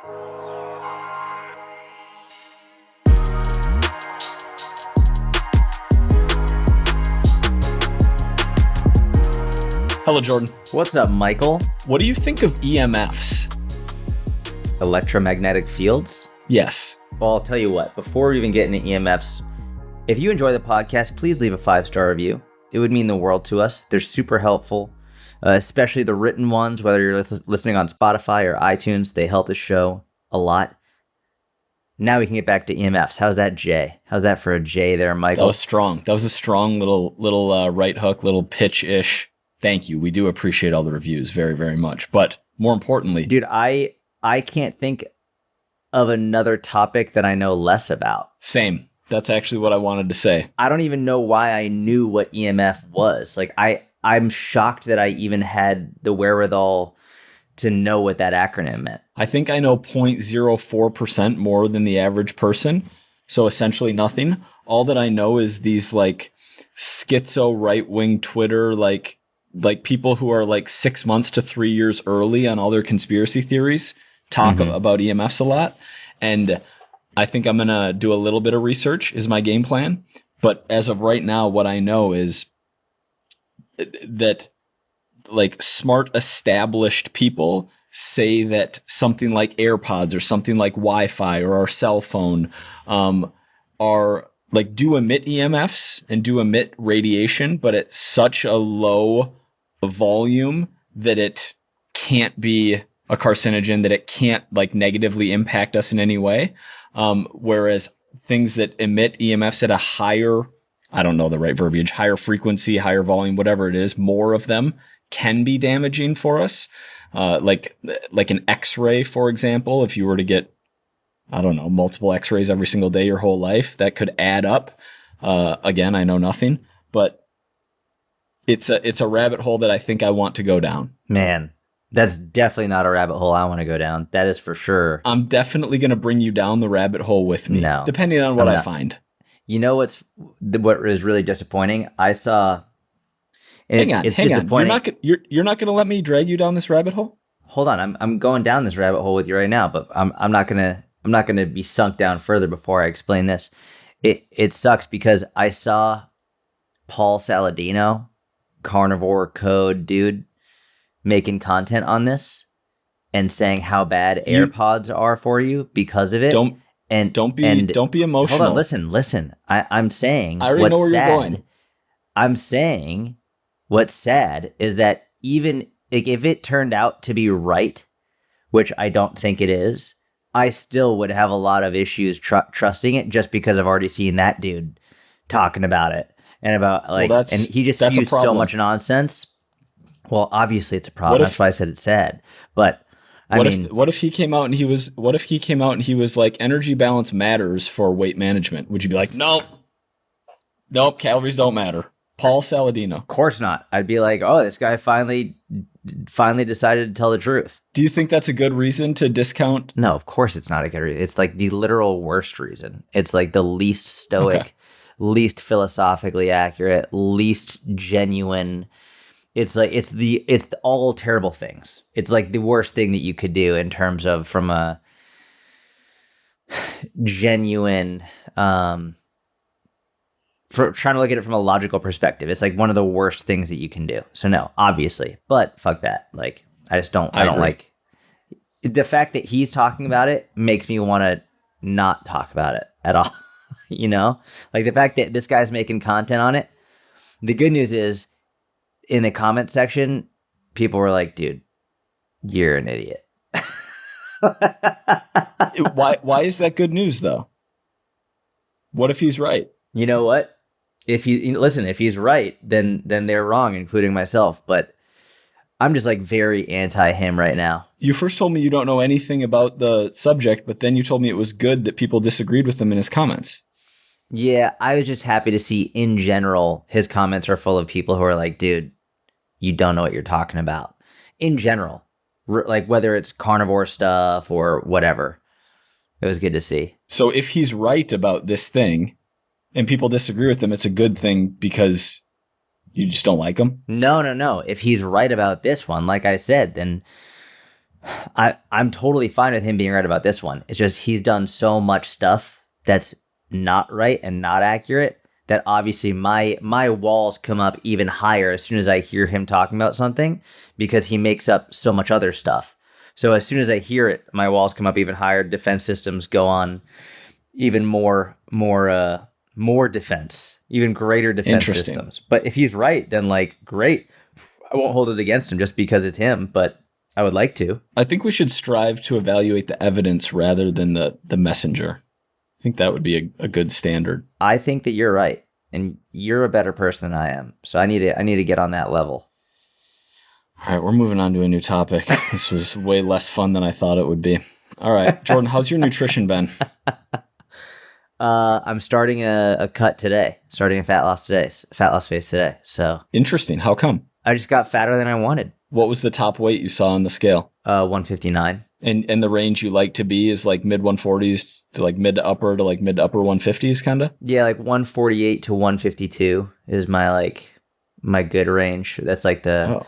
Hello, Jordan. What's up, Michael? What do you think of EMFs? Electromagnetic fields? Yes. Well, I'll tell you what, before we even get into EMFs, if you enjoy the podcast, please leave a 5-star review. It would mean the world to us. They're super helpful, especially the written ones, whether you're listening on Spotify or iTunes. They help the show a lot. Now we can get back to EMFs. How's that J? How's that for a J there, Michael? That was strong. That was a strong little right hook, little pitch-ish. Thank you. We do appreciate all the reviews very, very much. But more importantly... Dude, I can't think of another topic that I know less about. Same. That's actually what I wanted to say. I don't even know why I knew what EMF was. Like, I'm shocked that I even had the wherewithal to know what that acronym meant. I think I know 0.04% more than the average person. So essentially nothing. All that I know is these like schizo right-wing Twitter, like people who are like 6 months to 3 years early on all their conspiracy theories talk about EMFs a lot. And I think I'm going to do a little bit of research is my game plan. But as of right now, what I know is that like smart established people say that something like AirPods or something like Wi-Fi or our cell phone are like do emit EMFs and do emit radiation, but at such a low volume that it can't be a carcinogen, that it can't like negatively impact us in any way. Whereas things that emit EMFs at a higher, I don't know the right verbiage, higher frequency, higher volume, whatever it is, more of them can be damaging for us. Like an X-ray, for example, if you were to get, I don't know, multiple X-rays every single day your whole life, that could add up. Again, I know nothing, but it's a rabbit hole that I think I want to go down. Man, that's definitely not a rabbit hole I want to go down. That is for sure. I'm definitely going to bring you down the rabbit hole with me, depending on what I find. You know what is really disappointing? I saw... Hang on. You're not going to let me drag you down this rabbit hole? Hold on. I'm going down this rabbit hole with you right now, but I'm not going to be sunk down further before I explain this. It sucks because I saw Paul Saladino, carnivore code dude, making content on this and saying how bad AirPods are for you because of it. Don't be emotional. Hold on, listen. I'm saying I already know where you're going. I'm saying what's sad is that even if it turned out to be right, which I don't think it is, I still would have a lot of issues trusting it just because I've already seen that dude talking about it and about like, and he just used so much nonsense. Well, obviously it's a problem. That's why I said it's sad. But what if he came out and he was like, energy balance matters for weight management? Would you be like, nope, calories don't matter? Paul Saladino. Of course not. I'd be like, oh, this guy finally decided to tell the truth. Do you think that's a good reason to discount? No, of course it's not a good reason. It's like the literal worst reason. It's like the least stoic, least philosophically accurate, least genuine. It's like it's all terrible things. It's like the worst thing that you could do in terms of from a genuine for trying to look at it from a logical perspective. It's like one of the worst things that you can do. So no, obviously, but fuck that. Like I don't like the fact that he's talking about it makes me want to not talk about it at all. You know, like the fact that this guy's making content on it. The good news is in the comment section, people were like, dude, you're an idiot. Why is that good news though? What if he's right? You know what? If he's right, then they're wrong, including myself. But I'm just like very anti him right now. You first told me you don't know anything about the subject, but then you told me it was good that people disagreed with him in his comments. Yeah, I was just happy to see in general his comments are full of people who are like, dude, you don't know what you're talking about. In general, like whether it's carnivore stuff or whatever. It was good to see. So if he's right about this thing and people disagree with him, it's a good thing because you just don't like him? No. If he's right about this one, like I said, then I'm totally fine with him being right about this one. It's just he's done so much stuff that's not right and not accurate that obviously my walls come up even higher as soon as I hear him talking about something because he makes up so much other stuff. So as soon as I hear it, my walls come up even higher. Defense systems go on even more defense, even greater defense systems. But if he's right, then like great. I won't hold it against him just because it's him, but I would like to. I think we should strive to evaluate the evidence rather than the messenger. I think that would be a good standard. I think that you're right, and you're a better person than I am. So I need to get on that level. All right, we're moving on to a new topic. This was way less fun than I thought it would be. All right, Jordan, how's your nutrition been? I'm starting a cut today. Starting a fat loss phase today. So interesting. How come? I just got fatter than I wanted. What was the top weight you saw on the scale? 159. And the range you like to be is like mid 140s to like mid to upper 150s kind of? Yeah, like 148 to 152 is my good range. That's like the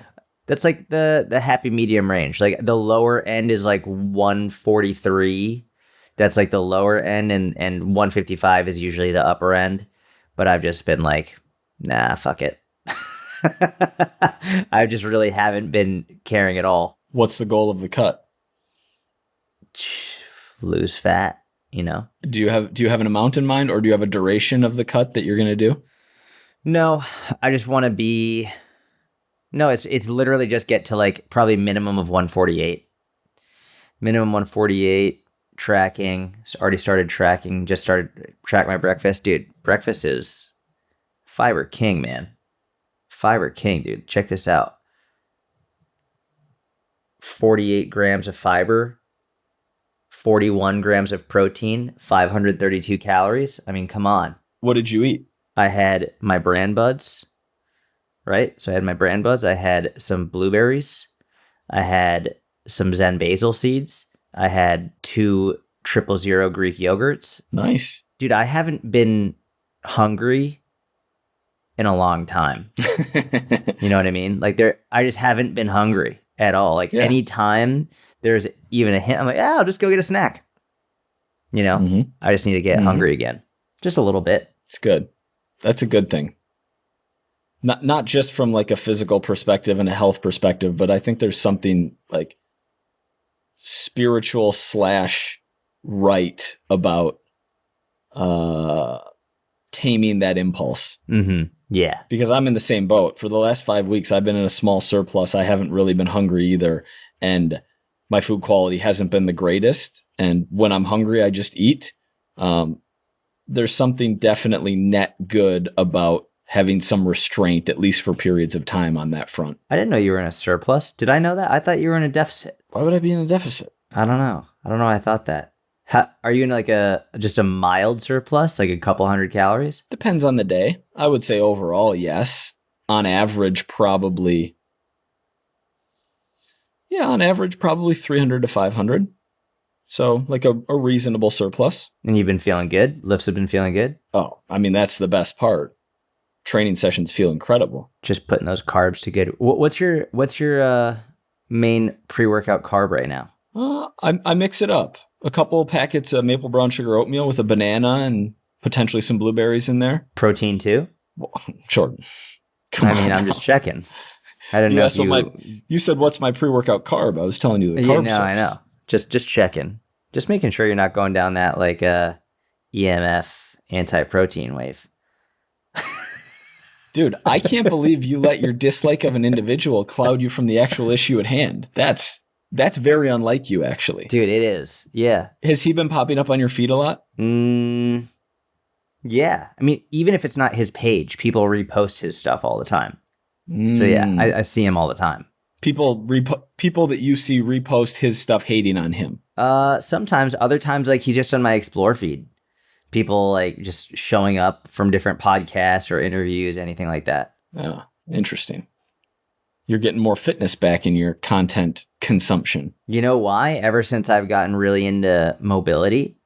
happy medium range. Like the lower end is like 143. That's like the lower end, and 155 is usually the upper end. But I've just been like, nah, fuck it. I just really haven't been caring at all. What's the goal of the cut? Lose fat, you know. Do you have an amount in mind, or do you have a duration of the cut that you're going to do? No, I just want to be. No, it's literally just get to like probably minimum of 148. Minimum 148. Tracking. Already started tracking. Just started track my breakfast, dude. Breakfast is fiber king, man. Fiber king, dude. Check this out. 48 grams of fiber, 41 grams of protein, 532 calories. I mean, come on. What did you eat? I had my bran buds, right? So I had my bran buds. I had some blueberries. I had some Zen basil seeds. I had 2 000 Greek yogurts. Nice. Dude, I haven't been hungry in a long time. You know what I mean? Like I just haven't been hungry at all. Like anytime there's even a hint, I'm like, I'll just go get a snack. You know, I just need to get hungry again. Just a little bit. It's good. That's a good thing. Not just from like a physical perspective and a health perspective, but I think there's something like spiritual / right about taming that impulse. Yeah. Because I'm in the same boat. For the last 5 weeks, I've been in a small surplus. I haven't really been hungry either. And my food quality hasn't been the greatest. And when I'm hungry, I just eat. There's something definitely net good about having some restraint, at least for periods of time on that front. I didn't know you were in a surplus. Did I know that? I thought you were in a deficit. Why would I be in a deficit? I don't know. I thought that. Are you in like just a mild surplus, like a couple hundred calories? Depends on the day. I would say overall, yes. On average, probably 300 to 500. So like a reasonable surplus. And you've been feeling good? Lifts have been feeling good? Oh, I mean, that's the best part. Training sessions feel incredible. Just putting those carbs to good. What's your main pre-workout carb right now? I mix it up. A couple packets of maple brown sugar oatmeal with a banana and potentially some blueberries in there. Protein too? Well, sure. I'm just checking. I didn't know if you said, what's my pre-workout carb? I was telling you the carb source. I know. Just checking. Just making sure you're not going down that like EMF anti-protein wave. Dude, I can't believe you let your dislike of an individual cloud you from the actual issue at hand. That's very unlike you, actually. Dude, it is. Yeah. Has he been popping up on your feed a lot? Yeah. I mean, even if it's not his page, people repost his stuff all the time. So yeah, I see him all the time. People that you see repost his stuff hating on him. Sometimes, other times, like he's just on my explore feed. People like just showing up from different podcasts or interviews, anything like that. Oh, interesting. You're getting more fitness back in your content consumption. You know why? Ever since I've gotten really into mobility,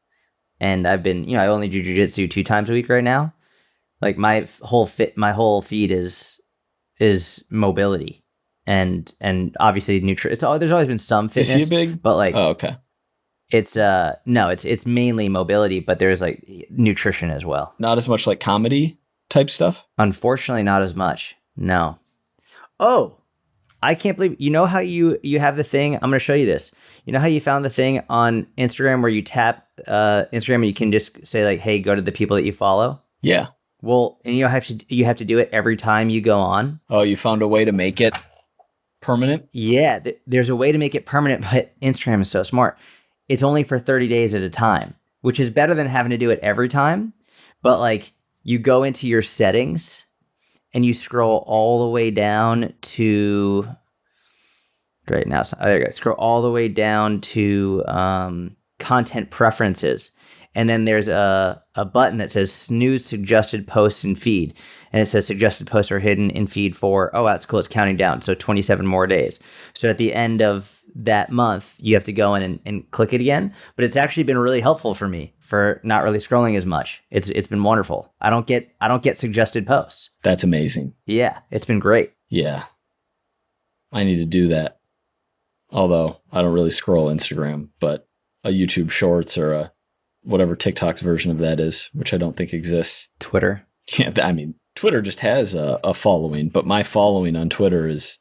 and I've been, I only do jiu-jitsu 2 times a week right now. Like my whole feed is mobility. and obviously nutrition. There's always been some Is fitness, he a big? but like Oh, okay. it's no, it's mainly mobility, but there's like nutrition as well. Not as much like comedy type stuff. Unfortunately, not as much. No. Oh, I can't believe you know how you have the thing. I'm going to show you this. You know how you found the thing on Instagram where you tap Instagram and you can just say like, "Hey, go to the people that you follow." Yeah. Well, and you have to do it every time you go on. Oh, you found a way to make it permanent? Yeah, there's a way to make it permanent, but Instagram is so smart. It's only for 30 days at a time, which is better than having to do it every time. But like you go into your settings and you scroll all the way down to right now. So there you go. Scroll all the way down to content preferences. And then there's a button that says snooze suggested posts and feed. And it says suggested posts are hidden in feed for, oh, that's cool. It's counting down. So 27 more days. So at the end of that month, you have to go in and click it again. But it's actually been really helpful for me for not really scrolling as much. It's been wonderful. I don't get suggested posts. That's amazing. Yeah, it's been great. Yeah. I need to do that. Although I don't really scroll Instagram, but a YouTube Shorts or a whatever TikTok's version of that is, which I don't think exists. Twitter. Yeah, I mean, Twitter just has a following, but my following on Twitter is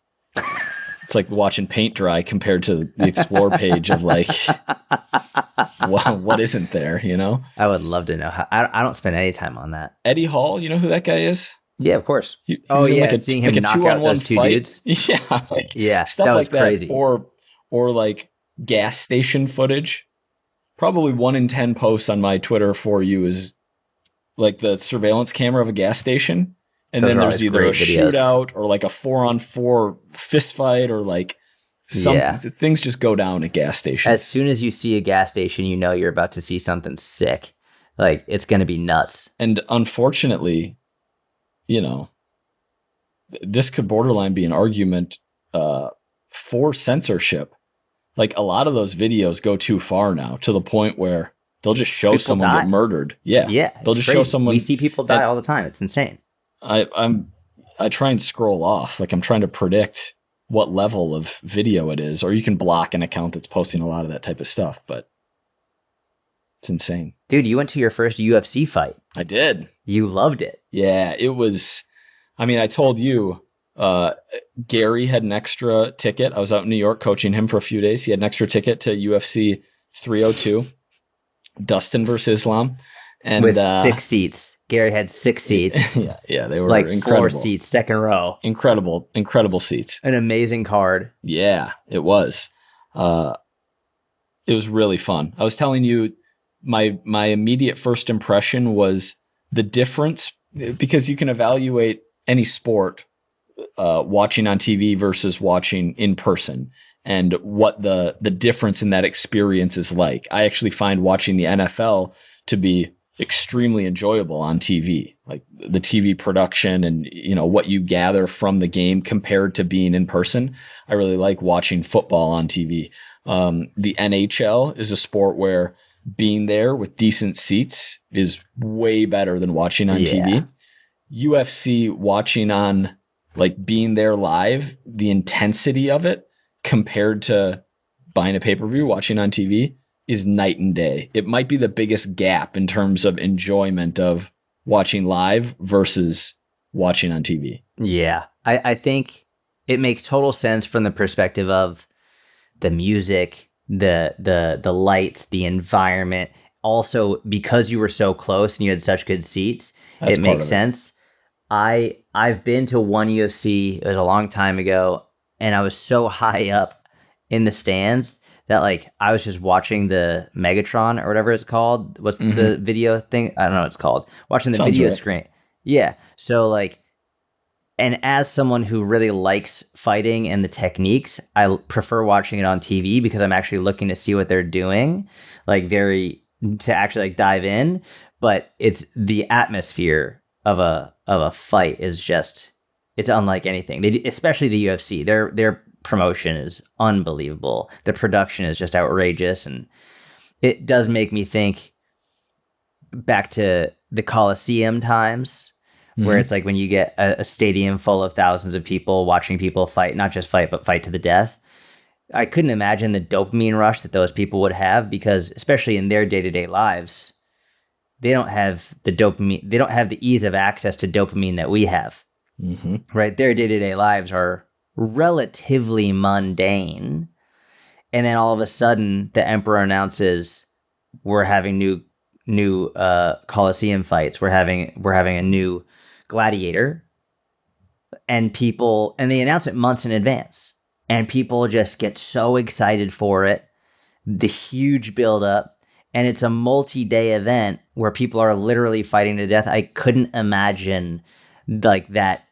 it's like watching paint dry compared to the explore page of like what isn't there, you know? I would love to know how. I don't spend any time on that. Eddie Hall, you know who that guy is? Yeah, of course. He was in like seeing him knock out those two dudes. Yeah, like Yeah, stuff that was like crazy. that, or like gas station footage. Probably 1 in 10 posts on my Twitter for you is like the surveillance camera of a gas station. And Those then are there's always either a great videos. shootout or like a 4-on-4 fist fight or like things just go down at gas stations. As soon as you see a gas station, you know you're about to see something sick. Like it's going to be nuts. And unfortunately, you know, this could borderline be an argument for censorship. Like a lot of those videos go too far now to the point where they'll just show People someone die. get murdered. Yeah. Yeah, They'll just show someone. We see people die all the time. It's insane. I try and scroll off. Like I'm trying to predict what level of video it is, or you can block an account that's posting a lot of that type of stuff, but it's insane. Dude, you went to your first UFC fight. I did. You loved it. Yeah, it was, I mean, I told you, Gary had an extra ticket. I was out in New York coaching him for a few days. He had an extra ticket to UFC 302, Dustin versus Islam. And with 6 seats. Gary had 6 seats. yeah, they were like incredible. 4 seats, second row. Incredible seats. An amazing card. Yeah, it was. It was really fun. I was telling you, my immediate first impression was the difference, because you can evaluate any sport watching on TV versus watching in person, and what the difference in that experience is like. I actually find watching the NFL to be extremely enjoyable on TV, like the TV production and, you know, what you gather from the game compared to being in person. I really like watching football on TV. The NHL is a sport where being there with decent seats is way better than watching on TV. UFC, watching on, like, being there live, the intensity of it compared to buying a pay-per-view, watching on TV, is night and day. It might be the biggest gap in terms of enjoyment of watching live versus watching on TV. Yeah. I think it makes total sense from the perspective of the music, the lights, the environment. Also, because you were so close and you had such good seats, That's it part makes of it. sense. I've been to one UFC, it was a long time ago, and I was so high up in the stands that, like, I was just watching the Megatron or whatever it's called. What's the video thing? I don't know what it's called. Watching the Sounds video right. screen. Yeah. So, like, and as someone who really likes fighting and the techniques, I prefer watching it on TV because I'm actually looking to see what they're doing, like, to actually, like, dive in. But it's the atmosphere of a fight is just, it's unlike anything. Especially the UFC. Their promotion is unbelievable. The production is just outrageous, and it does make me think back to the Coliseum times where Mhm. it's like when you get a stadium full of thousands of people watching people fight, not just fight, but fight to the death. I couldn't imagine the dopamine rush that those people would have, because especially in their day-to-day lives, they don't have the dopamine. They don't have the ease of access to dopamine that we have, Mhm. right? Their day-to-day lives are relatively mundane. And then all of a sudden the emperor announces we're having new Colosseum fights. We're having a new gladiator, and they announce it months in advance, and people just get so excited for it. The huge buildup, and it's a multi-day event where people are literally fighting to death. I couldn't imagine like that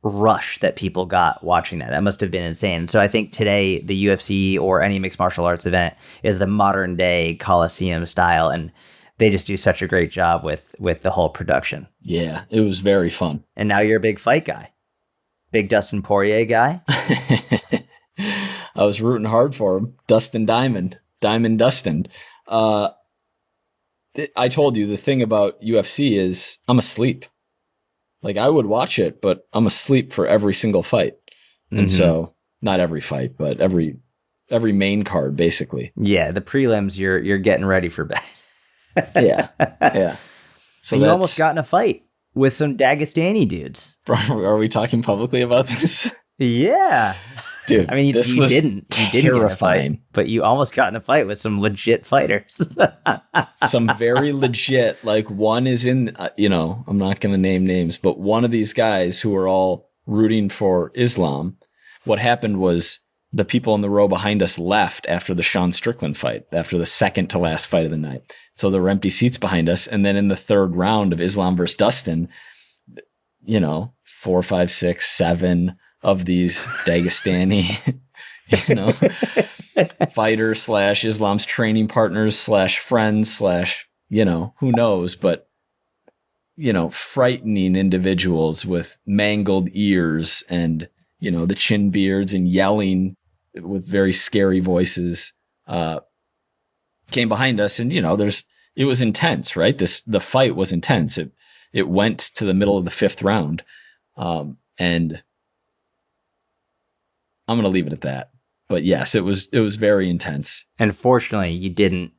rush that people got watching that. That must have been insane. So I think today the UFC or any mixed martial arts event is the modern day Coliseum style, and they just do such a great job with the whole production. Yeah, it was very fun. And now you're a big fight guy, big Dustin Poirier guy. I was rooting hard for him. Dustin Diamond. Diamond Dustin. I told you the thing about UFC is I'm asleep. Like, I would watch it, but I'm asleep for every single fight. And so, not every fight, but every main card, basically. Yeah, the prelims, you're getting ready for bed. Yeah. So and you almost got in a fight with some Dagestani dudes. Are we talking publicly about this? Yeah. Dude, I mean, this you was didn't get in a terrifying. fight, but you almost got in a fight with some legit fighters. Some very legit, like one is in, I'm not going to name names, but one of these guys who are all rooting for Islam, what happened was the people in the row behind us left after the Sean Strickland fight, after the second to last fight of the night. So there were empty seats behind us. And then in the third round of Islam versus Dustin, 4, 5, 6, 7 of these Dagestani, fighters / Islam's training partners / friends / who knows, but, frightening individuals with mangled ears and, the chin beards and yelling with very scary voices, came behind us. And, it was intense, right? The fight was intense. It went to the middle of the 5th round. And I'm going to leave it at that. But yes, it was very intense. And fortunately, you didn't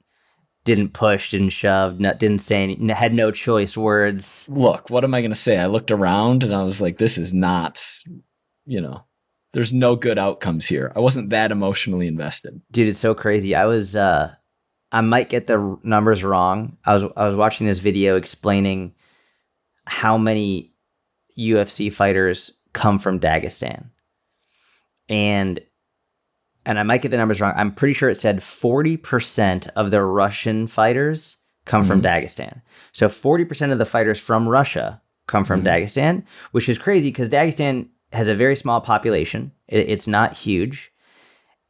push, didn't shove, didn't say any, had no choice words. Look, what am I going to say? I looked around and I was like, this is not, there's no good outcomes here. I wasn't that emotionally invested. Dude, it's so crazy. I might get the numbers wrong. I was watching this video explaining how many UFC fighters come from Dagestan. And I might get the numbers wrong. I'm pretty sure it said 40% of the Russian fighters come from Dagestan. So 40% of the fighters from Russia come from Dagestan, which is crazy because Dagestan has a very small population. It's not huge.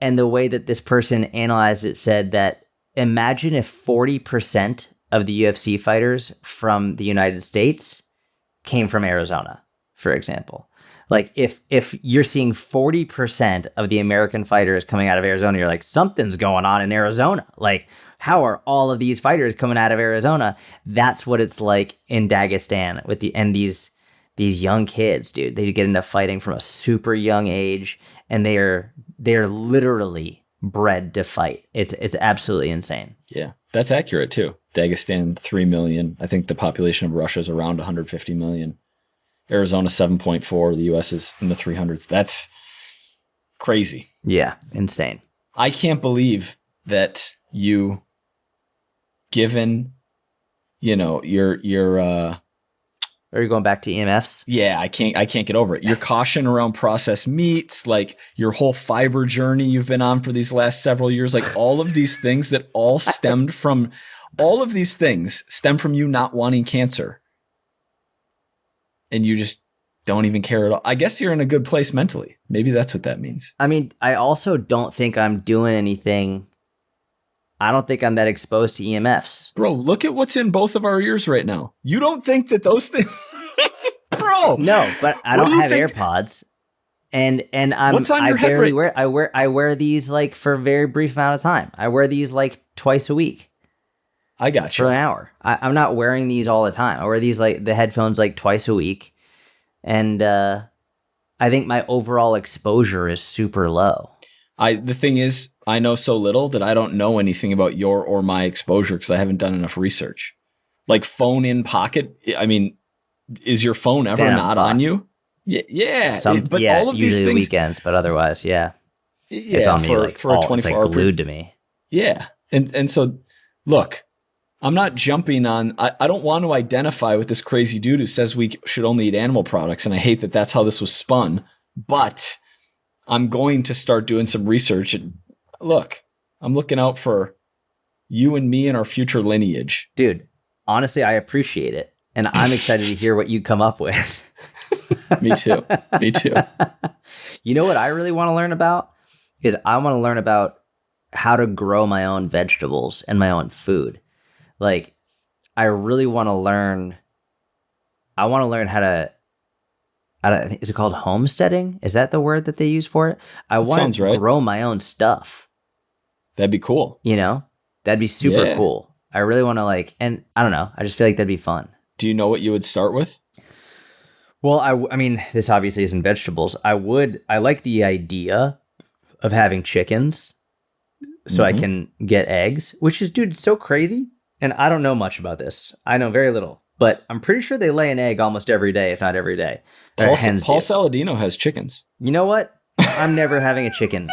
And the way that this person analyzed it said that imagine if 40% of the UFC fighters from the United States came from Arizona, for example. Like if you're seeing 40% of the American fighters coming out of Arizona, you're like, something's going on in Arizona. Like, how are all of these fighters coming out of Arizona? That's what it's like in Dagestan with these young kids, dude. They get into fighting from a super young age, and they're literally bred to fight. It's absolutely insane. Yeah, that's accurate too. Dagestan, 3 million. I think the population of Russia is around 150 million. Arizona 7.4. The U.S. is in the 300s. That's crazy. Yeah, insane. I can't believe that you, given, your Are you going back to EMFs? Yeah, I can't get over it. Your caution around processed meats, like your whole fiber journey you've been on for these last several years, like all of these things that all stemmed from you not wanting cancer. And you just don't even care at all. I guess you're in a good place mentally. Maybe that's what that means. I mean, I also don't think I'm doing anything. I don't think I'm that exposed to EMFs. Bro, look at what's in both of our ears right now. You don't think that those things... Bro! No, but I don't have AirPods. And what's on your head I wear these like for a very brief amount of time. I wear these like twice a week. I got for you. an hour. I'm not wearing these all the time. I wear these like the headphones like twice a week, and I think my overall exposure is super low. The thing is, I know so little that I don't know anything about your or my exposure because I haven't done enough research. Like phone in pocket. I mean, is your phone ever Then I'm not on fucked. you? Yeah. But All of these usually the things, weekends, but otherwise, yeah, it's yeah, on me like for a it's like 24-hour glued to me. Yeah. And so look, I'm not jumping on, I don't want to identify with this crazy dude who says we should only eat animal products. And I hate that that's how this was spun, but I'm going to start doing some research. And look, I'm looking out for you and me and our future lineage. Dude, honestly, I appreciate it. And I'm excited to hear what you come up with. Me too. Me too. You know what I really want to learn about? Is I want to learn about how to grow my own vegetables and my own food. Like, I really want to learn. I want to learn how to. Is it called homesteading? Is that the word that they use for it? I want sounds to right. grow my own stuff. That'd be cool. You know, that'd be super Yeah. cool. I really want to like, and I don't know. I just feel like that'd be fun. Do you know what you would start with? Well, I mean, this obviously isn't vegetables. I like the idea of having chickens so I can get eggs, which is, dude, it's so crazy. And I don't know much about this. I know very little, but I'm pretty sure they lay an egg almost every day, if not every day. Paul Hens do. Saladino has chickons. You know what? I'm never having a chicken.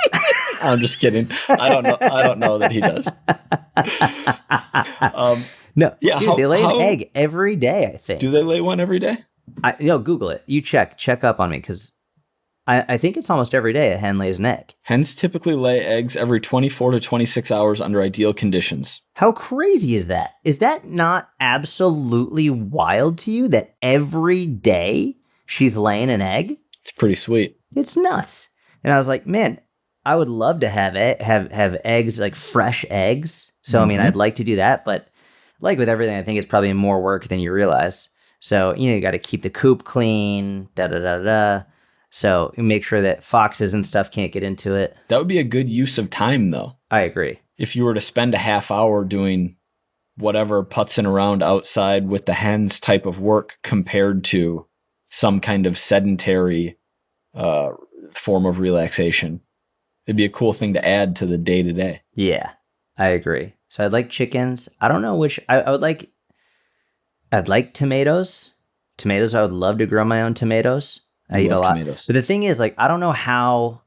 I'm just kidding. I don't know that he does. No, Yeah, dude, they lay an egg every day, I think. Do they lay one every day? Google it. You check up on me, because I think it's almost every day a hen lays an egg. Hens typically lay eggs every 24 to 26 hours under ideal conditions. How crazy is that? Is that not absolutely wild to you that every day she's laying an egg? It's pretty sweet. It's nuts. And I was like, man, I would love to have eggs, like fresh eggs. So, I mean, I'd like to do that, but like with everything, I think it's probably more work than you realize. So, you got to keep the coop clean, da-da-da-da. So make sure that foxes and stuff can't get into it. That would be a good use of time, though. I agree. If you were to spend a half hour doing whatever putzing around outside with the hens type of work compared to some kind of sedentary form of relaxation, it'd be a cool thing to add to the day-to-day. Yeah, I agree. So I'd like chickens. I don't know which. I'd like tomatoes. Tomatoes, I would love to grow my own tomatoes. I eat a lot. Tomatoes. But the thing is, like, I don't know how.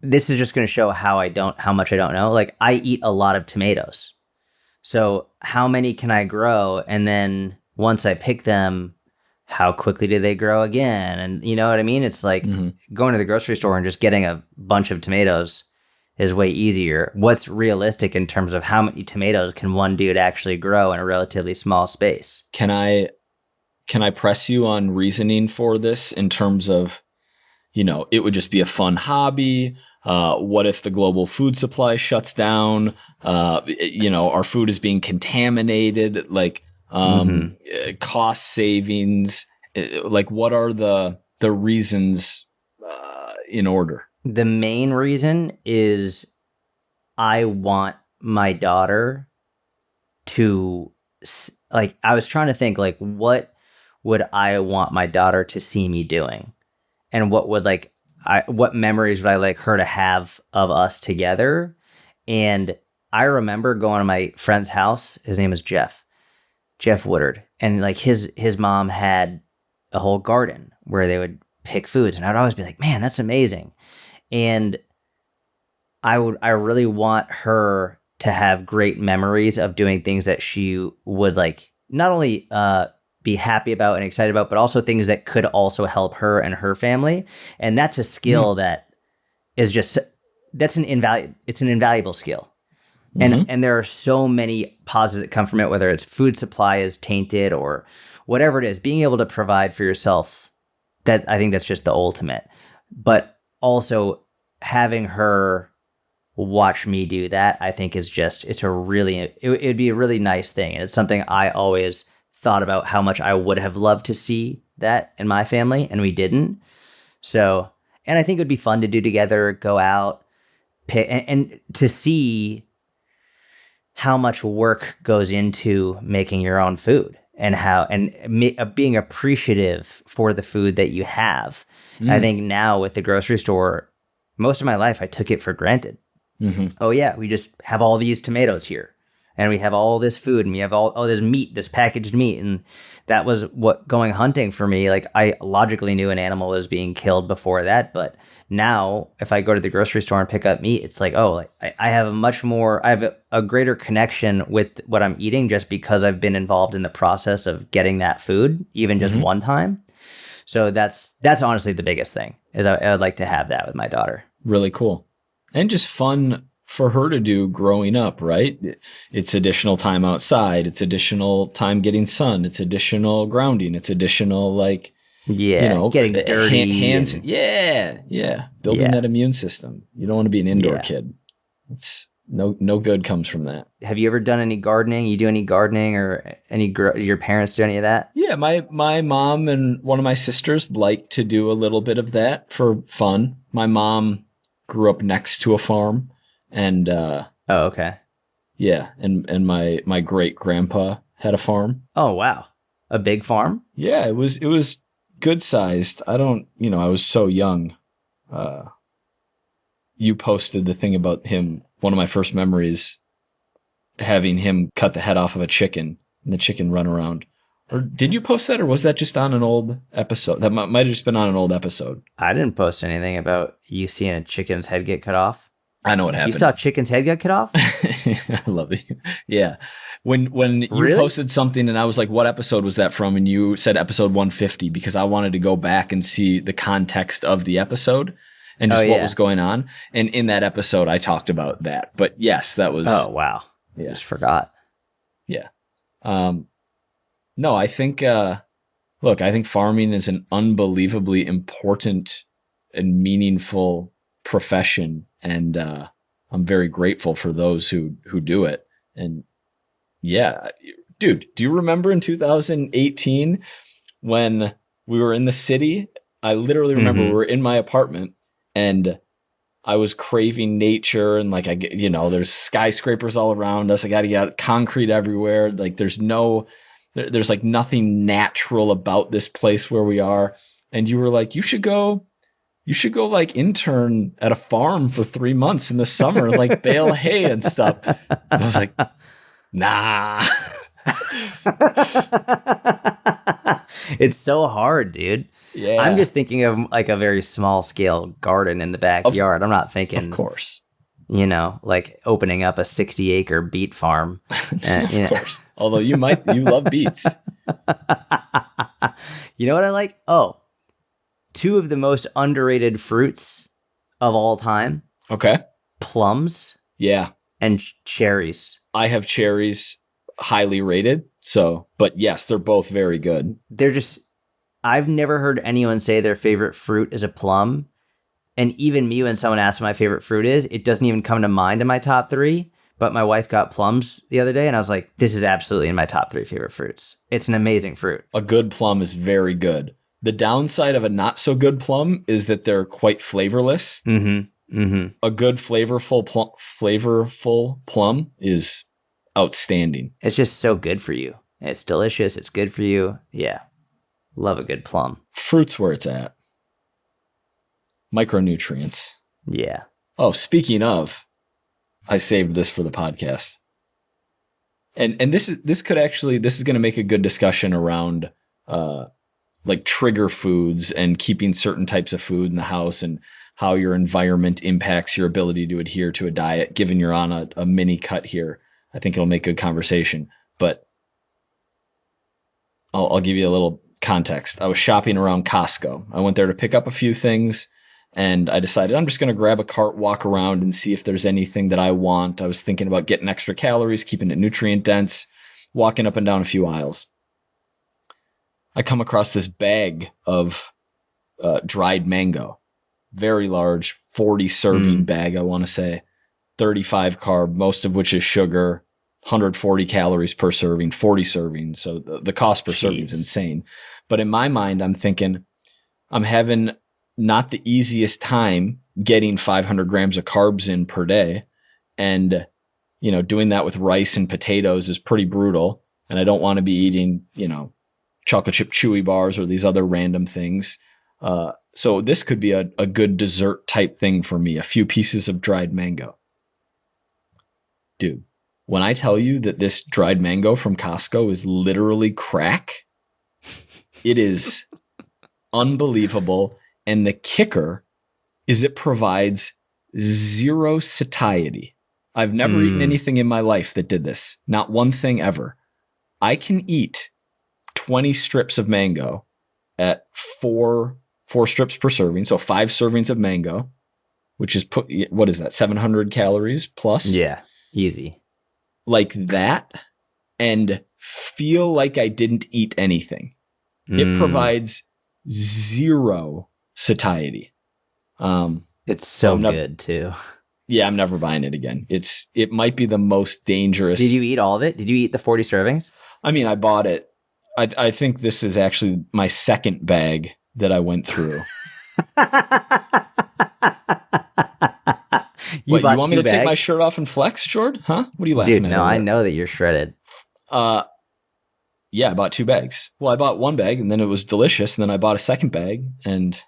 This is just going to show how much I don't know. Like, I eat a lot of tomatoes. So how many can I grow? And then once I pick them, how quickly do they grow again? And you know what I mean? It's like going to the grocery store and just getting a bunch of tomatoes is way easier. What's realistic in terms of how many tomatoes can one dude actually grow in a relatively small space? Can I press you on reasoning for this in terms of, it would just be a fun hobby? What if the global food supply shuts down? Our food is being contaminated, like cost savings. Like, what are the reasons in order? The main reason is I want my daughter to, like, I was trying to think, like, what would I want my daughter to see me doing? And what would, like, what memories would I like her to have of us together? And I remember going to my friend's house. His name is Jeff Woodard. And like his mom had a whole garden where they would pick foods. And I'd always be like, man, that's amazing. And I really want her to have great memories of doing things that she would like, not only be happy about and excited about, but also things that could also help her and her family. And that's a skill that is just, it's an invaluable skill. And there are so many positives that come from it, whether it's food supply is tainted or whatever it is, being able to provide for yourself, that I think that's just the ultimate. But also having her watch me do that, I think is just, it'd be a really nice thing. And it's something I always thought about how much I would have loved to see that in my family, and we didn't. So, and I think it would be fun to do together, go out, pick, and to see how much work goes into making your own food and being appreciative for the food that you have. I think now with the grocery store, most of my life I took it for granted. Oh yeah, we just have all these tomatoes here, and we have all this food, and we have all this meat, this packaged meat, and that was what going hunting for me. Like I logically knew an animal was being killed before that, but now if I go to the grocery store and pick up meat, it's like, oh, like, I have a greater connection with what I'm eating just because I've been involved in the process of getting that food, even just one time. So that's honestly the biggest thing is I would like to have that with my daughter. Really cool. And just fun for her to do growing up, right? It's additional time outside. It's additional time getting sun. It's additional grounding. It's additional, like, getting dirty. Hands. Yeah. Building that immune system. You don't want to be an indoor kid. It's no good comes from that. Have you ever done any gardening? You do any gardening or your parents do any of that? Yeah, my mom and one of my sisters like to do a little bit of that for fun. My mom grew up next to a farm, and okay. Yeah, and my great grandpa had a farm. Oh wow. A big farm? Yeah, it was good sized. I was so young. You posted the thing about him. One of my first memories, having him cut the head off of a chicken and the chicken run around. Or did you post that, or was that just on an old episode? That might have just been on an old episode. I didn't post anything about you seeing a chicken's head get cut off. I know what happened. You saw a chicken's head get cut off? I love it. Yeah. When you posted something and I was like, what episode was that from? And you said episode 150, because I wanted to go back and see the context of the episode and just what was going on. And in that episode, I talked about that. But yes, that was... Oh, wow. Yeah. I just forgot. Yeah. No, I think, I think farming is an unbelievably important and meaningful profession. And I'm very grateful for those who do it. And yeah, dude, do you remember in 2018 when we were in the city? I literally remember we were in my apartment and I was craving nature, and like, there's skyscrapers all around us. I got to get concrete everywhere. Like there's like nothing natural about this place where we are. And you were like, you should go like intern at a farm for 3 months in the summer, like bale hay and stuff. And I was like, nah. It's so hard, dude. Yeah. I'm just thinking of like a very small scale garden in the backyard. I'm not thinking, of course, like opening up a 60-acre beet farm. Of course. Although you love beets. You know what I like? Oh, 2 of the most underrated fruits of all time. Okay. Plums. Yeah. And cherries. I have cherries highly rated. So, but yes, they're both very good. I've never heard anyone say their favorite fruit is a plum. And even me, when someone asks what my favorite fruit is, it doesn't even come to mind in my top 3. But my wife got plums the other day and I was like, this is absolutely in my top 3 favorite fruits. It's an amazing fruit. A good plum is very good. The downside of a not so good plum is that they're quite flavorless. A good flavorful plum is outstanding. It's just so good for you. It's delicious. It's good for you. Yeah. Love a good plum. Fruit's where it's at. Micronutrients. Yeah. Oh, speaking of, I saved this for the podcast. And this is going to make a good discussion around like trigger foods and keeping certain types of food in the house and how your environment impacts your ability to adhere to a diet. Given you're on a mini cut here, I think it'll make good conversation. But I'll give you a little context. I was shopping around Costco. I went there to pick up a few things, and I decided I'm just going to grab a cart, walk around, and see if there's anything that I want. I was thinking about getting extra calories, keeping it nutrient dense, walking up and down a few aisles. I come across this bag of dried mango, very large, 40 serving bag, I want to say, 35 carb, most of which is sugar, 140 calories per serving, 40 servings. So the cost per serving is insane. But in my mind, I'm thinking I'm having not the easiest time getting 500 grams of carbs in per day. And doing that with rice and potatoes is pretty brutal. And I don't want to be eating, chocolate chip chewy bars or these other random things. So this could be a good dessert type thing for me. A few pieces of dried mango. Dude, when I tell you that this dried mango from Costco is literally crack, it is unbelievable. And the kicker is it provides zero satiety. I've never eaten anything in my life that did this. Not one thing ever. I can eat 20 strips of mango at four strips per serving. So 5 servings of mango, which is what is that? 700 calories plus? Yeah, easy. Like that, and feel like I didn't eat anything. It provides zero satiety. It's so good too. Yeah, I'm never buying it again. It might be the most dangerous. Did you eat all of it? Did you eat the 40 servings? I mean, I bought it. I think this is actually my second bag that I went through. You want me to take my shirt off and flex, Jord? Huh? What are you laughing at? Dude, no, I know that you're shredded. Yeah, I bought 2 bags. Well, I bought 1 bag and then it was delicious. And then I bought a second bag and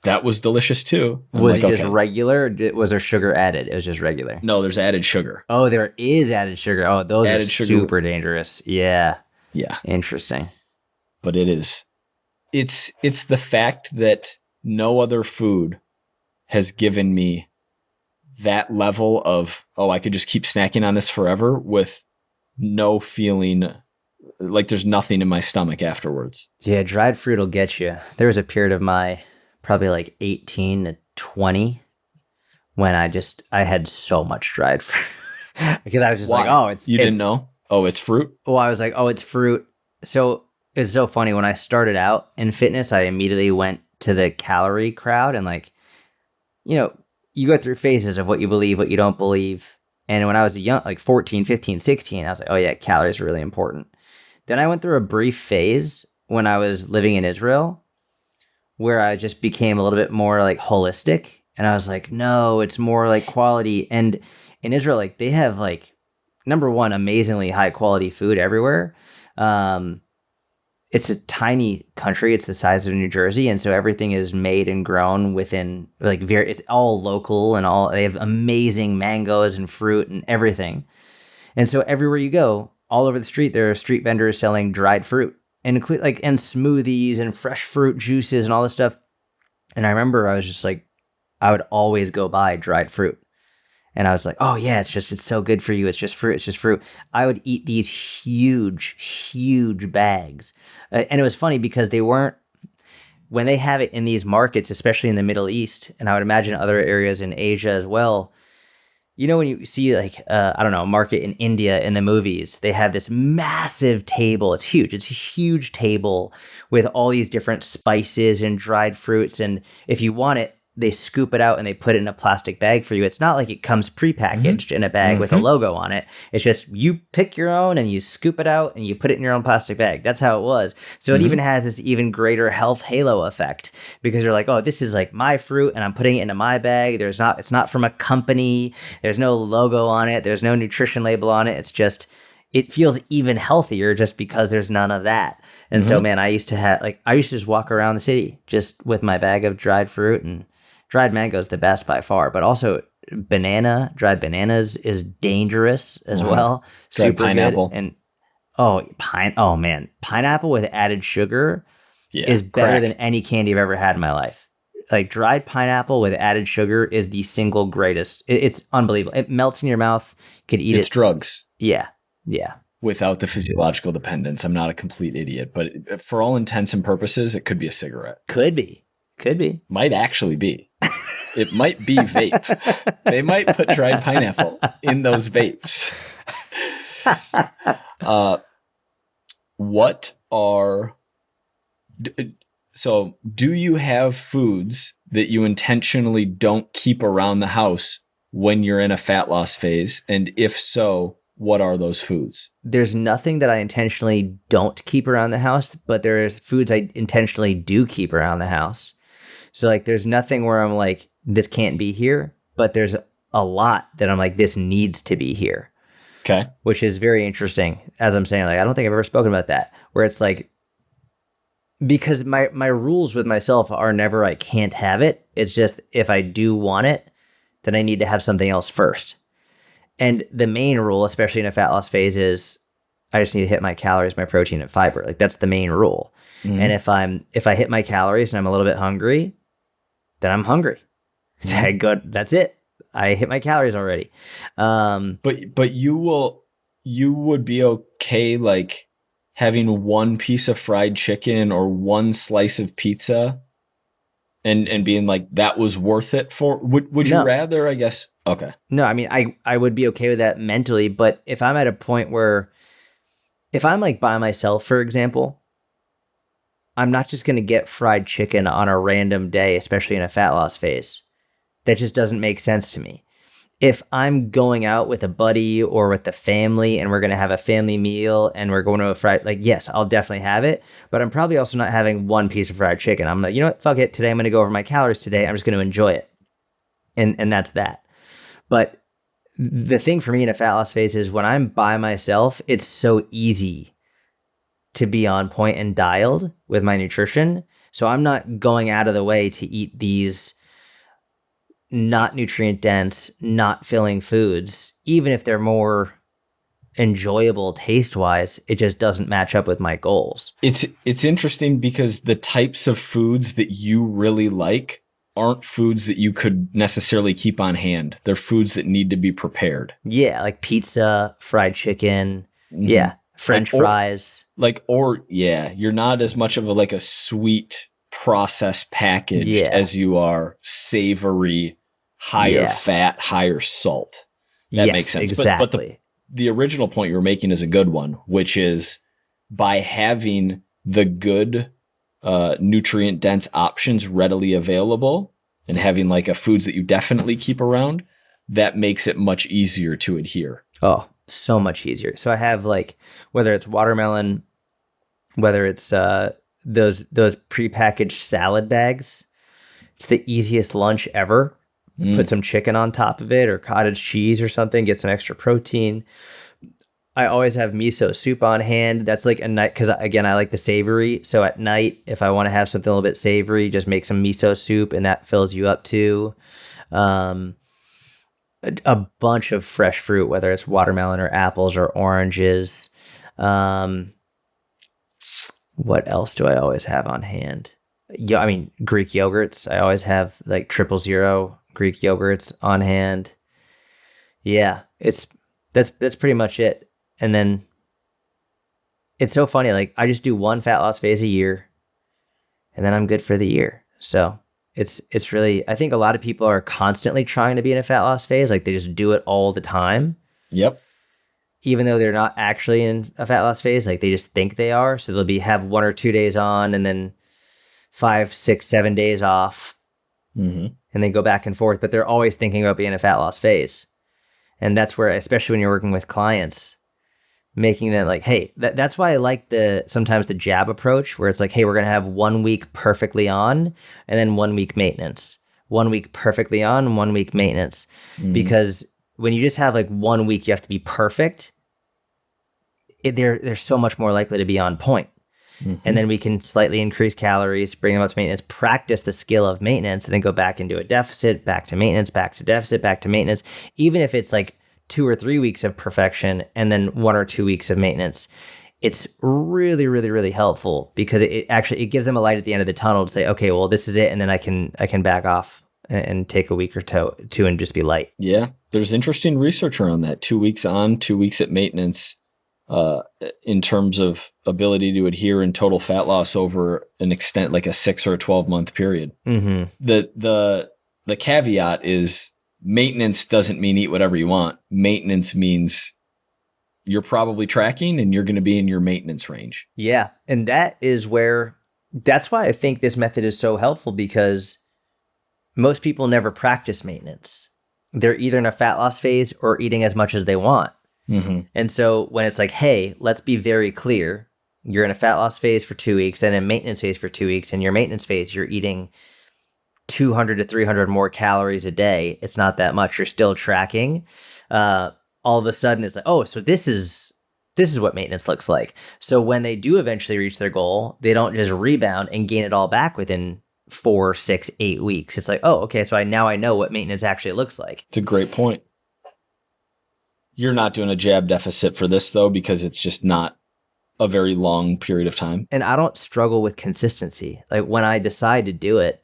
that was delicious too. Was it just regular? Or was there sugar added? It was just regular. No, there's added sugar. Oh, there is added sugar. Oh, those are super dangerous. Yeah. Yeah. Interesting. But it's the fact that no other food has given me that level of, I could just keep snacking on this forever with no feeling like there's nothing in my stomach afterwards. Yeah, dried fruit will get you. There was a period of my probably like 18 to 20 when I had so much dried fruit because I was just like, didn't know? Oh, it's fruit? Well, I was like, it's fruit. So it's so funny. When I started out in fitness, I immediately went to the calorie crowd and you go through phases of what you believe, what you don't believe. And when I was young, like 14, 15, 16, I was like, oh yeah, calories are really important. Then I went through a brief phase when I was living in Israel where I just became a little bit more like holistic. And I was like, no, it's more like quality. And in Israel, like they have like, number one, amazingly high quality food everywhere. It's a tiny country. It's the size of New Jersey. And so everything is made and grown within like it's all local and they have amazing mangoes and fruit and everything. And so everywhere you go, all over the street, there are street vendors selling dried fruit and and smoothies and fresh fruit juices and all this stuff. And I remember I was just like, I would always go buy dried fruit. And I was like, oh yeah, it's so good for you. It's just fruit. It's just fruit. I would eat these huge, huge bags. And it was funny because when they have it in these markets, especially in the Middle East, and I would imagine other areas in Asia as well, when you see like, a market in India in the movies, they have this massive table. It's huge. It's a huge table with all these different spices and dried fruits. And if you want it, they scoop it out and they put it in a plastic bag for you. It's not like it comes prepackaged in a bag with a logo on it. It's just you pick your own and you scoop it out and you put it in your own plastic bag. That's how it was. So it even has this even greater health halo effect because you're like, oh, this is like my fruit and I'm putting it into my bag. It's not from a company. There's no logo on it. There's no nutrition label on it. It's just, it feels even healthier just because there's none of that. And so, man, I used to just walk around the city just with my bag of dried fruit, and dried mango is the best by far, but also dried bananas is dangerous as well. Dried Super pineapple. Good. And pineapple with added sugar is better than any candy I've ever had in my life. Like dried pineapple with added sugar is the single greatest. It's unbelievable. It melts in your mouth. You could eat it. It's drugs. Yeah. Yeah. Without the physiological dependence. I'm not a complete idiot, but for all intents and purposes, it could be a cigarette. Could be. Might actually be. It might be vape. They might put dried pineapple in those vapes. Do you have foods that you intentionally don't keep around the house when you're in a fat loss phase? And if so, what are those foods? There's nothing that I intentionally don't keep around the house, but there's foods I intentionally do keep around the house. So like, there's nothing where I'm like, this can't be here, but there's a lot that I'm like, this needs to be here. Okay. which is very interesting. As I'm saying, like, I don't think I've ever spoken about that, where it's like, because my rules with myself are never I can't have it. It's just if I do want it, then I need to have something else first. And the main rule, especially in a fat loss phase, is I just need to hit my calories, my protein, and fiber. Like that's the main rule. Mhm. And if I hit my calories and I'm a little bit hungry, then I'm hungry. That's it. I hit my calories already. But you would be okay like having one piece of fried chicken or one slice of pizza and being like that was worth it for would you No. rather, I guess? Okay. No, I mean, I would be okay with that mentally, but if I'm at a point where, if I'm like by myself, for example, I'm not just going to get fried chicken on a random day, especially in a fat loss phase. That just doesn't make sense to me. If I'm going out with a buddy or with the family and we're going to have a family meal and we're going to a fried, like, yes, I'll definitely have it, but I'm probably also not having one piece of fried chicken. I'm like, you know what, fuck it. Today I'm going to go over my calories today. I'm just going to enjoy it. And that's that. But the thing for me in a fat loss phase is when I'm by myself, it's so easy to be on point and dialed with my nutrition. So I'm not going out of the way to eat these not nutrient dense, not filling foods, even if they're more enjoyable taste wise, it just doesn't match up with my goals. It's interesting because the types of foods that you really like aren't foods that you could necessarily keep on hand. They're foods that need to be prepared. Yeah, like pizza, fried chicken, Mhm. yeah, French fries. You're not as much of a sweet processed packaged as you are savory, higher fat, higher salt. That makes sense. Exactly. But the original point you were making is a good one, which is by having the good nutrient dense options readily available and having like a foods that you definitely keep around, that makes it much easier to adhere. Oh, so much easier. So I have like, whether it's watermelon, whether it's those prepackaged salad bags, it's the easiest lunch ever. Put some chicken on top of it or cottage cheese or something, get some extra protein. I always have miso soup on hand. That's like a night, because again, I like the savory. So at night, if I want to have something a little bit savory, just make some miso soup and that fills you up too. A bunch of fresh fruit, whether it's watermelon or apples or oranges. What else do I always have on hand? Yeah, I mean, Greek yogurts. I always have like 000 Greek yogurts on hand. Yeah, that's pretty much it. And then it's so funny. Like I just do one fat loss phase a year, and then I'm good for the year. So it's really, I think a lot of people are constantly trying to be in a fat loss phase. Like they just do it all the time. Yep. Even though they're not actually in a fat loss phase, like they just think they are. So they'll have 1 or 2 days on and then 5, 6, 7 days off, and then go back and forth. But they're always thinking about being in a fat loss phase. And that's where, especially when you're working with clients, making that like, hey, that's why I like sometimes the jab approach, where it's like, hey, we're going to have 1 week perfectly on and then 1 week maintenance. 1 week perfectly on and 1 week maintenance. Because when you just have like 1 week, you have to be perfect. They're so much more likely to be on point. And then we can slightly increase calories, bring them up to maintenance, practice the skill of maintenance, and then go back into a deficit, back to maintenance, back to deficit, back to maintenance. Even if it's like 2 or 3 weeks of perfection and then 1 or 2 weeks of maintenance, it's really, really, really helpful because it gives them a light at the end of the tunnel to say, okay, well, this is it, and then I can back off and take a week or two and just be light. Yeah, there's interesting research around that. 2 weeks on, 2 weeks at maintenance. In terms of ability to adhere in total fat loss over an extent like a 6 or a 12-month period. The caveat is maintenance doesn't mean eat whatever you want. Maintenance means you're probably tracking and you're going to be in your maintenance range. Yeah. And that's why I think this method is so helpful, because most people never practice maintenance. They're either in a fat loss phase or eating as much as they want. And so when it's like, hey, let's be very clear, you're in a fat loss phase for 2 weeks and a maintenance phase for 2 weeks. And your maintenance phase, you're eating 200 to 300 more calories a day. It's not that much. You're still tracking. all of a sudden it's like, oh, so this is what maintenance looks like. So when they do eventually reach their goal, they don't just rebound and gain it all back within 4, 6, 8 weeks. It's like, oh, okay, so now I know what maintenance actually looks like. It's a great point. You're not doing a jab deficit for this, though, because it's just not a very long period of time. And I don't struggle with consistency. Like when I decide to do it,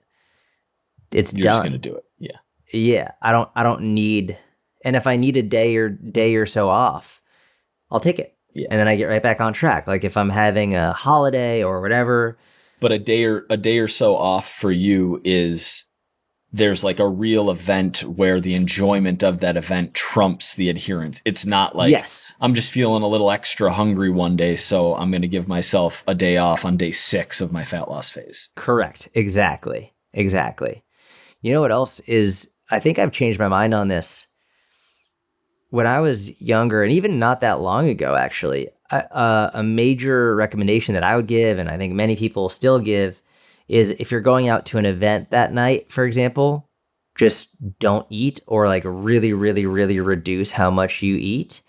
it's You're done. just going to do it. Yeah. Yeah. I don't need, and if I need a day or so off, I'll take it. Yeah. And then I get right back on track. Like if I'm having a holiday or whatever. But a day or so off for you is there's like a real event where the enjoyment of that event trumps the adherence. It's not like, yes, I'm just feeling a little extra hungry one day, so I'm going to give myself a day off on day 6 of my fat loss phase. Correct. Exactly. You know what else is, I think I've changed my mind on this. When I was younger, and even not that long ago, actually, a major recommendation that I would give, and I think many people still give, is if you're going out to an event that night, for example, just don't eat, or like really, really, really reduce how much you eat.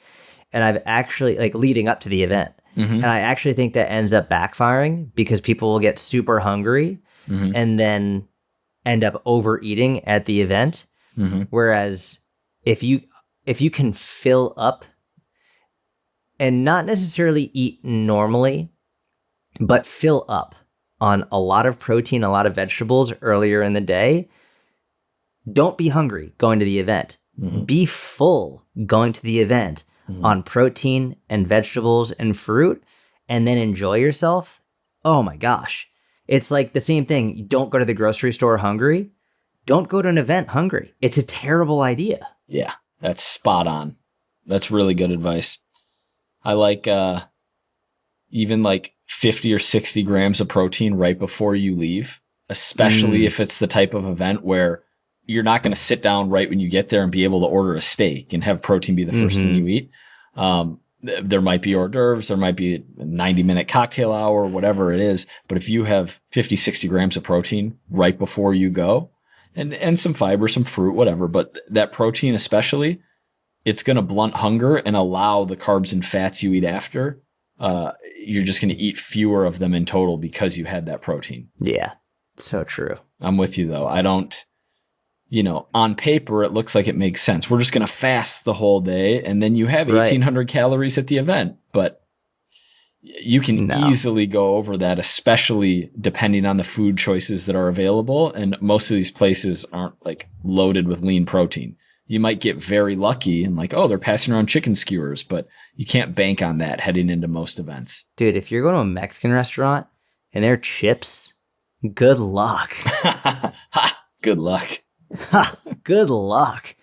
And I've actually, like leading up to the event, and I actually think that ends up backfiring because people will get super hungry and then end up overeating at the event. Whereas if you can fill up and not necessarily eat normally, but fill up on a lot of protein, a lot of vegetables earlier in the day, don't be hungry going to the event. Be full going to the event on protein and vegetables and fruit, and then enjoy yourself. Oh my gosh. It's like the same thing. You don't go to the grocery store hungry. Don't go to an event hungry. It's a terrible idea. Yeah, that's spot on. That's really good advice. I like even like 50 or 60 grams of protein right before you leave, especially if it's the type of event where you're not going to sit down right when you get there and be able to order a steak and have protein be the first thing you eat. There might be hors d'oeuvres, there might be a 90-minute cocktail hour, whatever it is. But if you have 50, 60 grams of protein right before you go, and some fiber, some fruit, whatever, but that protein especially, it's going to blunt hunger and allow the carbs and fats you eat after. You're just going to eat fewer of them in total because you had that protein. Yeah, so true. I'm with you, though. I don't, on paper, it looks like it makes sense. We're just going to fast the whole day, and then you have 1,800 calories at the event. But you can easily go over that, especially depending on the food choices that are available. And most of these places aren't like loaded with lean protein. You might get very lucky and like, oh, they're passing around chicken skewers, but you can't bank on that heading into most events. Dude, if you're going to a Mexican restaurant and they're chips, good luck. Ha! Good luck. Ha! Good luck.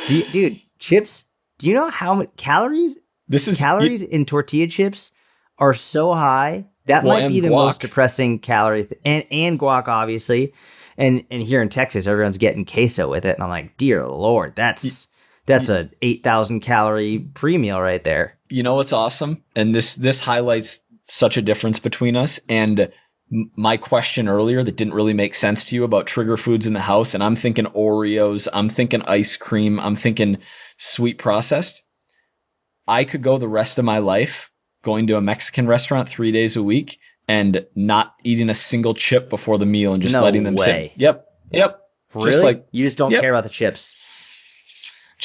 Dude, chips, do you know how much calories? Calories in tortilla chips are so high. That might be the most depressing calorie. And guac, obviously. And here in Texas, everyone's getting queso with it. And I'm like, dear Lord, that's a 8,000 calorie pre-meal right there. You know what's awesome? And this highlights such a difference between us. And my question earlier that didn't really make sense to you about trigger foods in the house. And I'm thinking Oreos. I'm thinking ice cream. I'm thinking sweet processed. I could go the rest of my life going to a Mexican restaurant 3 days a week and not eating a single chip before the meal and just letting them sit. Yep. Really? Just you just don't care about the chips.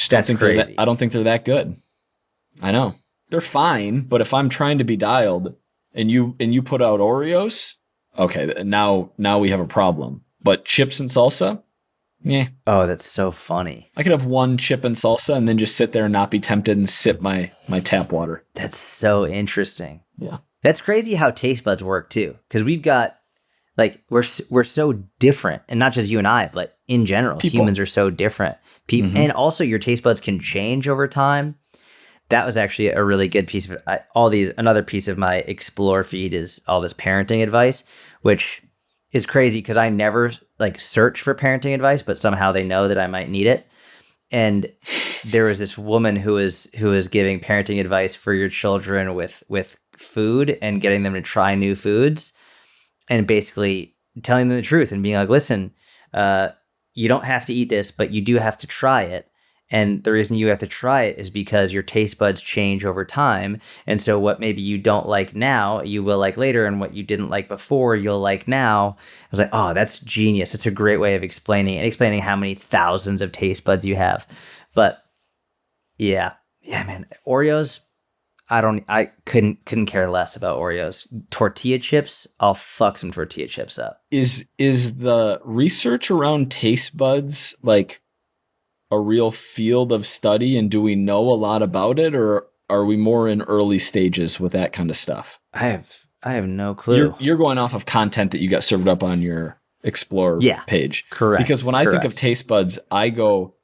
That's crazy. I don't think they're that good. I know. They're fine, but if I'm trying to be dialed and you put out Oreos, okay, now we have a problem. But chips and salsa? Yeah. Oh, that's so funny. I could have one chip and salsa and then just sit there and not be tempted and sip my tap water. That's so interesting. Yeah. That's crazy how taste buds work too. Because we've got, like, we're so different. And not just you and I, but in general, humans are so different. And also your taste buds can change over time. That was actually a really good piece of another piece of my explore feed is all this parenting advice, which is crazy because I never like search for parenting advice, but somehow they know that I might need it. And there was this woman who was giving parenting advice for your children with food and getting them to try new foods and basically telling them the truth and being like, listen, you don't have to eat this, but you do have to try it. And the reason you have to try it is because your taste buds change over time. And so what maybe you don't like now, you will like later. And what you didn't like before, you'll like now. I was like, oh, that's genius. It's a great way of explaining how many thousands of taste buds you have. But yeah, man, Oreos. I couldn't care less about Oreos. Tortilla chips, I'll fuck some tortilla chips up. Is the research around taste buds like a real field of study, and do we know a lot about it, or are we more in early stages with that kind of stuff? I have no clue. You're going off of content that you got served up on your Explore page. Correct. Because when I think of taste buds, I go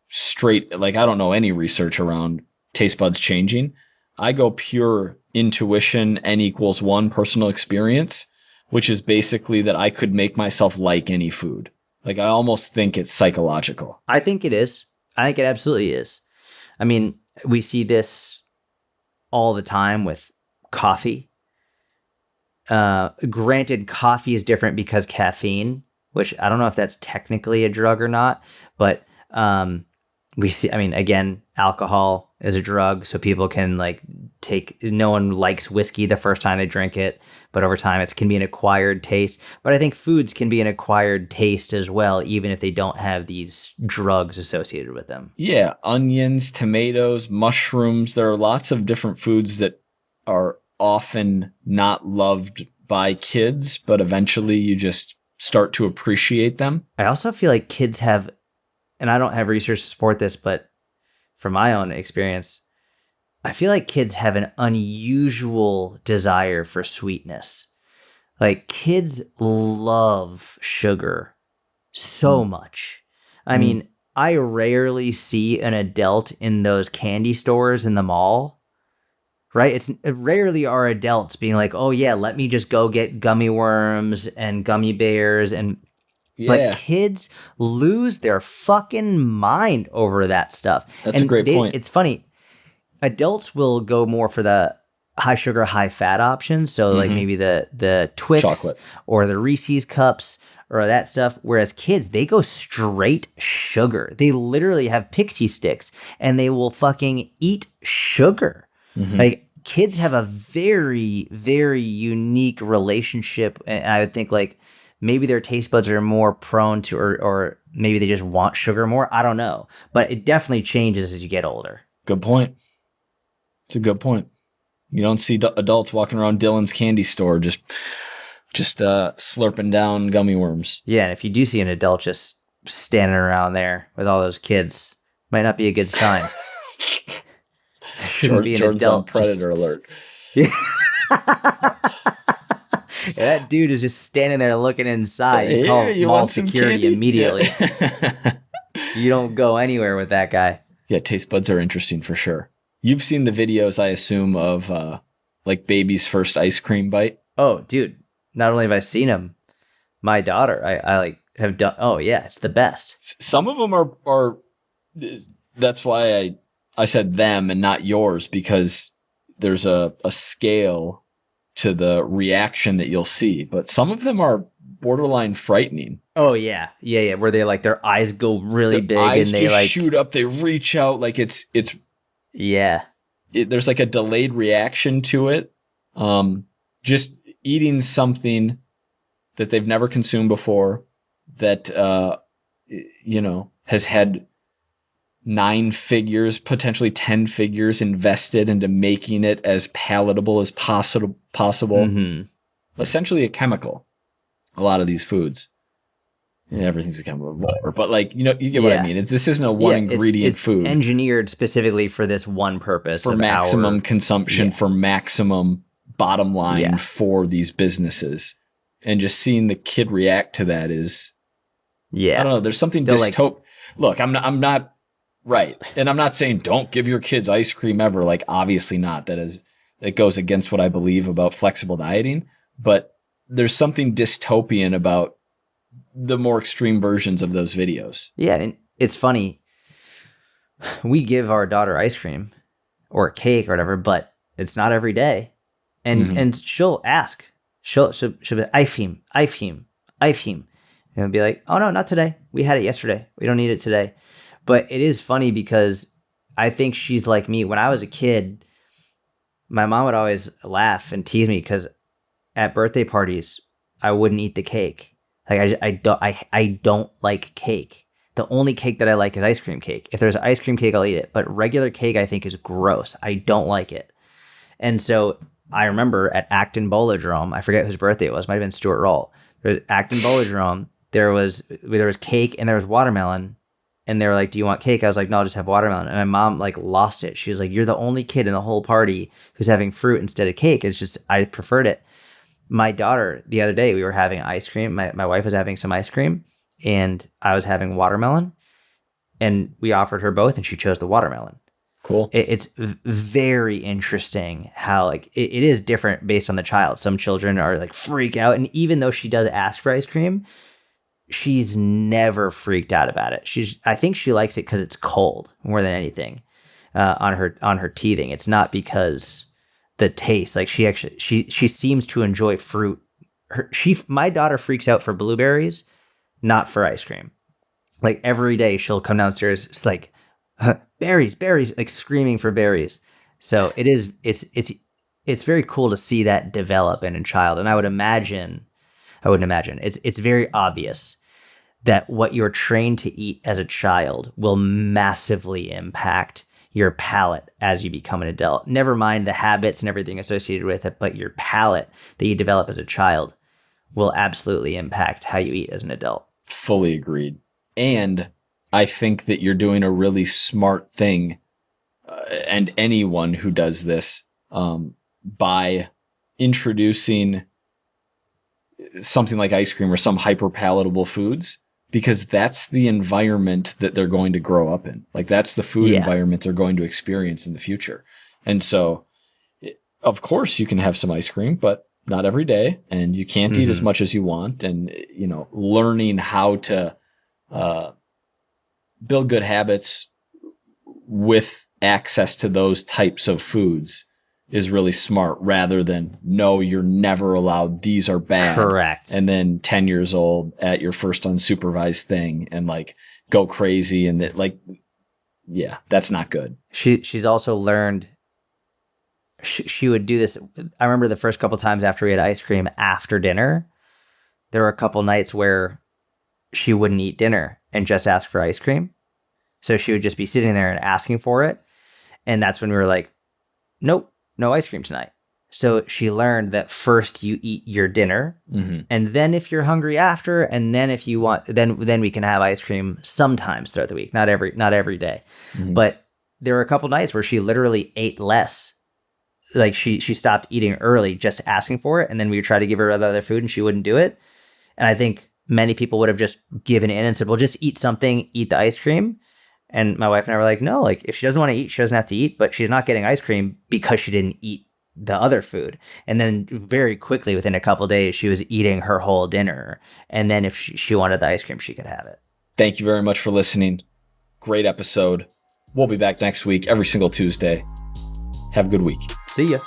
straight, like I don't know any research around taste buds changing. I go pure intuition, N=1 personal experience, which is basically that I could make myself like any food. Like, I almost think it's psychological. I think it is. I think it absolutely is. I mean, we see this all the time with coffee. Granted, coffee is different because caffeine, which I don't know if that's technically a drug or not, but we see, I mean, again, alcohol is a drug, so people can no one likes whiskey the first time they drink it, but over time it can be an acquired taste. But I think foods can be an acquired taste as well, even if they don't have these drugs associated with them. Yeah, onions, tomatoes, mushrooms. There are lots of different foods that are often not loved by kids, but eventually you just start to appreciate them. I also feel like kids have, and I don't have research to support this, but from my own experience, I feel like kids have an unusual desire for sweetness. Like, kids love sugar so much. I mean, I rarely see an adult in those candy stores in the mall, right? It's rarely are adults being like, oh yeah, let me just go get gummy worms and gummy bears But kids lose their fucking mind over that stuff. That's a great point. It's funny. Adults will go more for the high sugar, high fat options. So like maybe the Twix chocolate or the Reese's cups or that stuff. Whereas kids, they go straight sugar. They literally have pixie sticks and they will fucking eat sugar. Like, kids have a very, very unique relationship. And I would think like, maybe their taste buds are more prone to, or maybe they just want sugar more. I don't know. But it definitely changes as you get older. Good point. It's a good point. You don't see adults walking around Dylan's candy store just slurping down gummy worms. Yeah, and if you do see an adult just standing around there with all those kids, might not be a good sign. Shouldn't be an Jordan's adult. On predator alert. Yeah. Yeah, that dude is just standing there looking inside. You call mall security immediately. You don't go anywhere with that guy. Yeah, taste buds are interesting for sure. You've seen the videos, I assume, of like baby's first ice cream bite. Oh, dude. Not only have I seen them, my daughter, I like have done. Oh yeah, it's the best. Some of them are that's why I said them and not yours, because there's a scale to the reaction that you'll see, but some of them are borderline frightening. Oh yeah, where they like their eyes go really big eyes and they just like shoot up, they reach out, like it's there's like a delayed reaction to it. Just eating something that they've never consumed before, that has had 9 figures, potentially 10 figures invested into making it as palatable as possible. Essentially a chemical. A lot of these foods. Yeah, everything's a chemical, but like, you get what I mean. This isn't a one ingredient food. Engineered specifically for this one purpose, for maximum consumption, for maximum bottom line for these businesses. And just seeing the kid react to that is, I don't know. There's something dystopic. Look, I'm not right, and I'm not saying don't give your kids ice cream ever. Like, obviously not. That goes against what I believe about flexible dieting. But there's something dystopian about the more extreme versions of those videos. Yeah, and it's funny. We give our daughter ice cream or cake or whatever, but it's not every day. And she'll ask. She'll be I've him. And be like, oh no, not today. We had it yesterday. We don't need it today. But it is funny because I think she's like me. When I was a kid, my mom would always laugh and tease me because at birthday parties, I wouldn't eat the cake. Like I don't like cake. The only cake that I like is ice cream cake. If there's ice cream cake, I'll eat it. But regular cake, I think, is gross. I don't like it. And so I remember at Acton Bolodrome, I forget whose birthday it was. Might have been Stuart Roll. Acton Bolodrome, there was cake and there was watermelon. And they were like, "Do you want cake?" I was like, "No, I'll just have watermelon." And my mom like lost it. She was like, "You're the only kid in the whole party who's having fruit instead of cake." It's just, I preferred it. My daughter, the other day, we were having ice cream. My wife was having some ice cream and I was having watermelon, and we offered her both and she chose the watermelon. Cool. It's very interesting how like it is different based on the child. Some children are like freak out. And even though she does ask for ice cream, she's never freaked out about it. I think she likes it because it's cold more than anything on her teething. It's not because the taste. Like she seems to enjoy fruit. My daughter freaks out for blueberries, not for ice cream. Like every day she'll come downstairs, it's like berries, like screaming for berries. So it's very cool to see that develop in a child. And I wouldn't imagine it's very obvious that what you're trained to eat as a child will massively impact your palate as you become an adult. Never mind the habits and everything associated with it, but your palate that you develop as a child will absolutely impact how you eat as an adult. Fully agreed. And I think that you're doing a really smart thing, and anyone who does this, by introducing something like ice cream or some hyper palatable foods, because that's the environment that they're going to grow up in. Like that's the food environment they're going to experience in the future. And so, of course, you can have some ice cream, but not every day, and you can't eat as much as you want. And, learning how to build good habits with access to those types of foods is really smart, rather than, no, you're never allowed, these are bad. Correct. And then 10 years old at your first unsupervised thing and like go crazy. And that, like, yeah, that's not good. She's also learned she would do this. I remember the first couple times after we had ice cream after dinner, there were a couple nights where she wouldn't eat dinner and just ask for ice cream. So she would just be sitting there and asking for it. And that's when we were like, nope, no ice cream tonight. So she learned that first you eat your dinner, and then if you're hungry after, and then if you want, then we can have ice cream sometimes throughout the week, not every day. But there were a couple nights where she literally ate less. Like she stopped eating early, just asking for it, and then we would try to give her other food, and she wouldn't do it. And I think many people would have just given in and said, "Well, just eat something, eat the ice cream." And my wife and I were like, "No, like if she doesn't want to eat, she doesn't have to eat, but she's not getting ice cream because she didn't eat the other food." And then very quickly, within a couple of days, she was eating her whole dinner. And then if she wanted the ice cream, she could have it. Thank you very much for listening. Great episode. We'll be back next week, every single Tuesday. Have a good week. See ya.